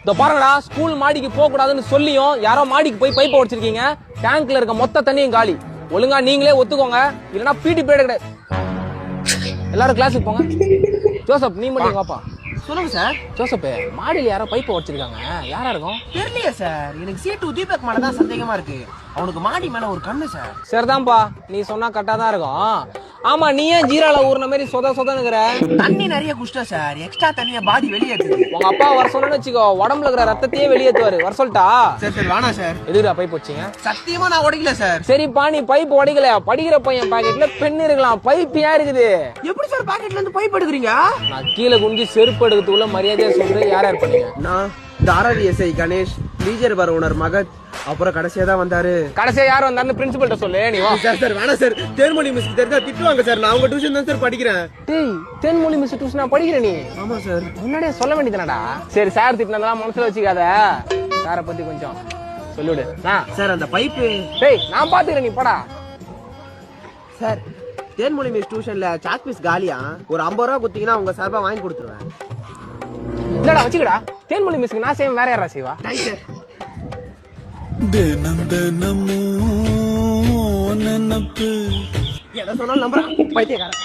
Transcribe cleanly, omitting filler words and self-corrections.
இந்த பாருங்கடா, ஸ்கூல் மாடிக்கு போக கூடாதுன்னு சொல்லியும் யாரோ மாடிக்கு போய் பைப்பை உடைச்சிருக்கீங்க. டேங்க்ல இருக்க மொத்த தண்ணியும் காலி. ஒழுங்கா நீங்களே ஒத்துக்கோங்க, இல்லனா பிடி பீரியட் கிடையாது. எல்லாரும் கிளாஸுக்கு போங்க. ஜோசப், நீ மட்டும் வாப்பா. சொல்லுங்க சார். ஜோசப், மாடியில் யாரோ பைப்பை உடைச்சிருக்காங்க. யாரா இருக்கும்? தெரியலையே சார். எனக்கு C2 தீபக் மேல தான் சந்தேகமா இருக்கு. அவனுக்கு மாடி மேல ஒரு கண்ணு சார். சரிதான்ப்பா, நீ சொன்னா கரெக்டா தான் இருக்கும். ஆமா, நீ ஏன் ஜீரால ஊர்ன மாதிரி சொதனுக்குற? தண்ணி நிறைய குஷ்டம் சார். எக்ஸ்ட்ரா தண்ணிய பாடி வெளியேற்றுது. உங்க அப்பா வர சொன்னு வச்சுக்கோ, உடம்புல இருக்கிற ரத்தத்தையே வெளியேற்றுவாரு. வர சொல்லிட்டா? சரி சரி, வேணாம் சார். எதுக்குடா பைப் வச்சீங்க? சத்தியமா நான் உடைக்கல சார். சரிப்பா, நீ பைப் உடைக்கல. படிக்கிற பையன் பாக்கெட்ல பெண் இருக்கலாம், பைப் ஏன் இருக்குது? எப்படி சார் பாக்கெட்ல இருந்து பைப் எடுக்கிறீங்க? நான் கீழே குனிஞ்சு செருப்பு எடுக்கிறதுக்குள்ள மரியாதையா சொல்லு. யார் யார் பண்ணீங்க? நான் தாராவிஎஸ்ஐ கணேஷ், டீச்சர் பரவுனர் மகத், அப்புறம் கடைசியா தான் வந்தாரு. கடைசியா யார் வந்தாருன்னு பிரின்சிபல்ட்ட சொல்லு. நீ வா. சார் சார் வேணாம் சார். தேன்மொழி மிஸ் தெரிஞ்சா திட்டுவாங்க சார். நான் உங்க டியூஷன் தான் சார் படிக்கிறேன். டேய், தேன்மொழி மிஸ் டியூஷனா படிக்கிற நீ? ஆமா சார். முன்னாடியே சொல்ல வேண்டியதுனடா. சரி, சார் திட்டினதெல்லாம் மனசுல வச்சுக்காத. சாரை பத்தி கொஞ்சம் சொல்லிவிடு. சார் அந்த பைப்பு. டேய், நான் பாத்துக்கிறேன், நீ போடா. சார், தேன்மொழி மிஸ் டியூஷன்ல சாக் பீஸ் காலியா. ஒரு 50 ரூபா குத்தீங்கன்னா உங்க சார்பா வாங்கி கொடுத்துருவேன். இல்லடா, வச்சுக்கடா. தேன்மொழி மிஸ்க்கு நான் செய்வேன், வேற யாரா செய்வா? தினம் தினமும் நினப்பு. எதை சொன்னாலும் நம்புறான் பைத்தியக்காரன்.